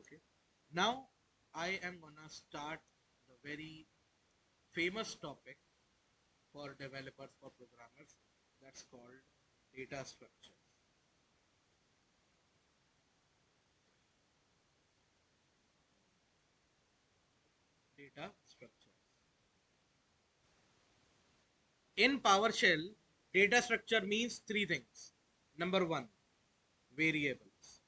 Okay. Now I am gonna start the very famous topic for developers, for programmers, that's called data structures. Data structures. In PowerShell, data structure means three things. Number one, variables.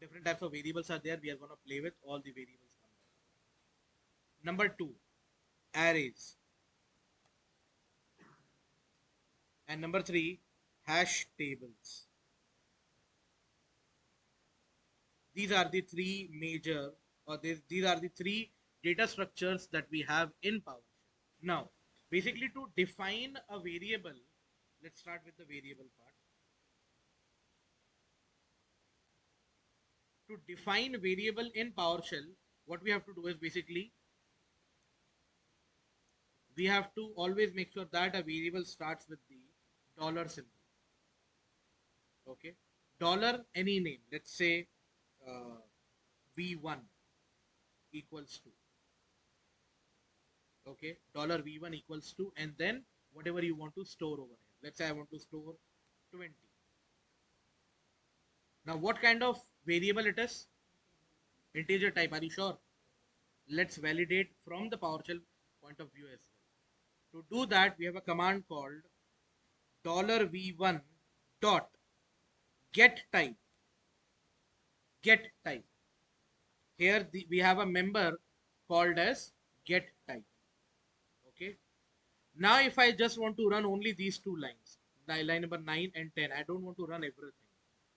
Different types of variables are there. We are going to play with all the variables one by one. Number two, arrays. And number three, hash tables. These are the three major, or these are the three data structures that we have in PowerShell. Now, basically to define a variable, let's start with the variable part. To define variable in PowerShell, what we have to do is basically we have to always make sure that a variable starts with the dollar symbol. Okay, dollar any name. Let's say v1 equals to. Okay, dollar v1 equals to, and then whatever you want to store over here. Let's say I want to store 20. Now, what kind of variable it is? Integer type. Are you sure? Let's validate from the PowerShell point of view as well. To do that, we have a command called $v1 dot get type. Get type. Here we have a member called as get type. Okay. Now, if I just want to run only these two lines, line number 9 and 10, I don't want to run everything.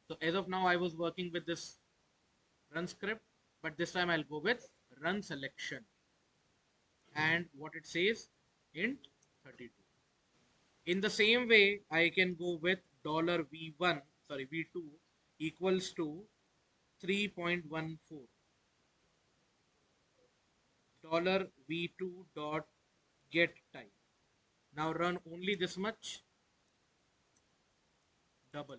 So as of now, I was working with this run script, but this time I'll go with run selection. And what it says, int 32. In the same way, I can go with $v1, sorry, v2 equals to 3.14. $v2 dot get type. Now run only this much, double.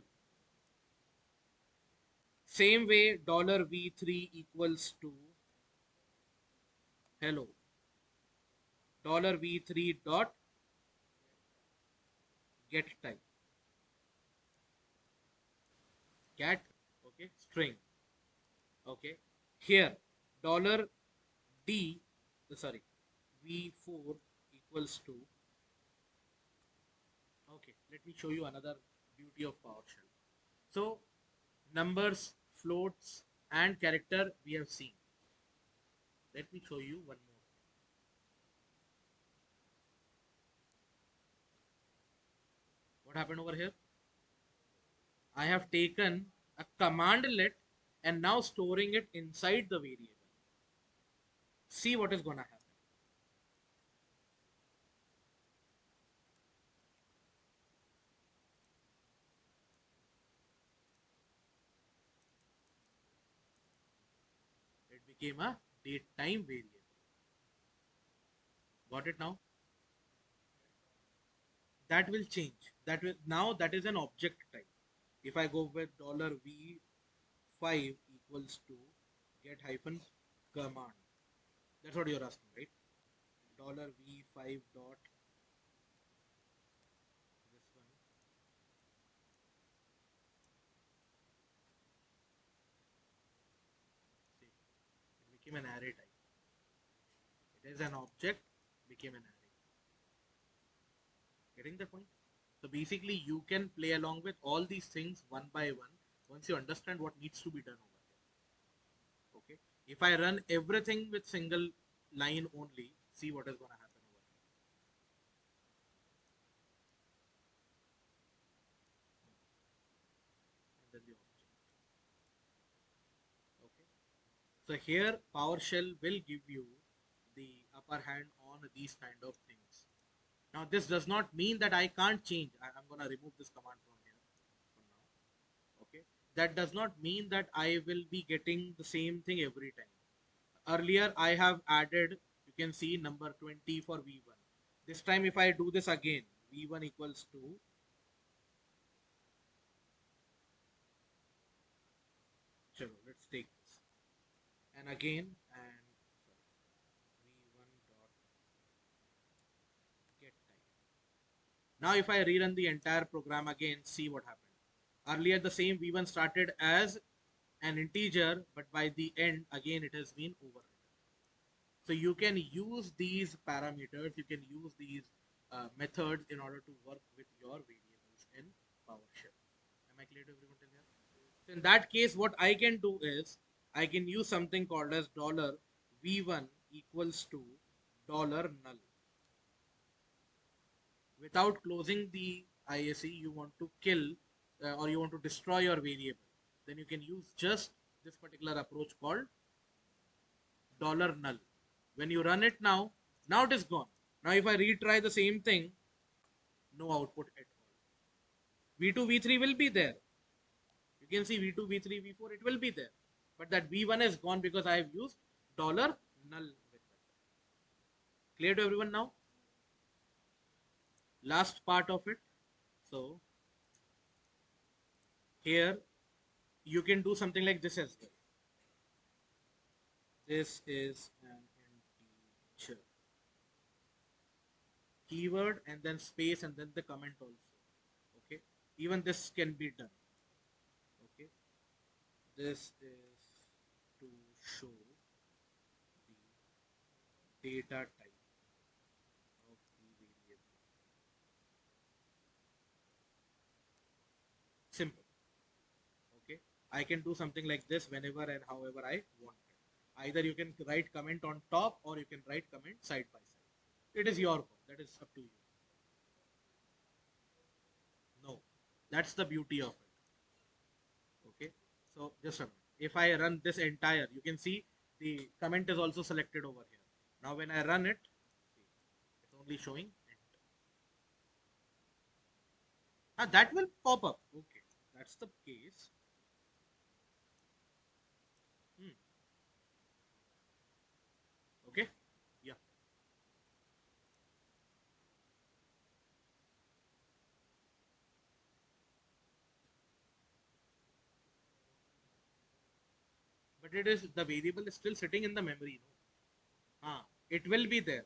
Same way, $v3 equals to hello. $v3 dot get type. Cat, okay, string. Okay, here dollar d, sorry, v4 equals to. Okay, let me show you another beauty of PowerShell. So numbers, floats, and character we have seen. Let me show you one more. What happened over here? I have taken a commandlet and now storing it inside the variable. See what is going to happen. It became a date time variable. Got it now? That will change. That will now that is an object type. If I go with $v5 equals to get hyphen command. That's what you're asking, right? $v5 dot this one. See, it became an array type. It is an object, became an array. Getting the point? So basically, you can play along with all these things one by one once you understand what needs to be done over here. Okay. If I run everything with single line only, see what is going to happen over here. And then the object. Okay. So here PowerShell will give you the upper hand on these kind of things. Now this does not mean that I can't change. I'm going to remove this command from here for now. Okay. That does not mean that I will be getting the same thing every time. Earlier I have added, you can see number 20 for v1. This time if I do this again, v1 equals to Chalo, let's take this. And again, and sorry, v1 dot get type. Now if I rerun the entire program again, see what happened. Earlier the same v1 started as an integer, but by the end again it has been overwritten. So you can use these parameters, you can use these methods in order to work with your variables in PowerShell. Am I clear to everyone till here? So in that case, what I can do is I can use something called as dollar $v1 equals to dollar null. Without closing the ISE, you want to kill or you want to destroy your variable. Then you can use just this particular approach called dollar null. When you run it now it is gone. Now if I retry the same thing, no output at all. V2, V3 will be there. You can see V2, V3, V4, it will be there. But that V1 is gone because I have used dollar null method. Clear to everyone now? Last part of it. So here you can do something like this as well. This is an integer. Keyword and then space and then the comment also. Okay. Even this can be done. Okay. This is to show the data type of the variable. Simple. Okay. I can do something like this whenever and however I want it. Either you can write comment on top or you can write comment side by side. It is your call. That is up to you. No. That's the beauty of it. Okay. So just a minute. If I run this entire, you can see the comment is also selected over here. Now when I run it, see, it's only showing enter. That will pop up. Okay. That's the case. Hmm. Okay. Yeah. But it is the variable is still sitting in the memory. No? It will be there.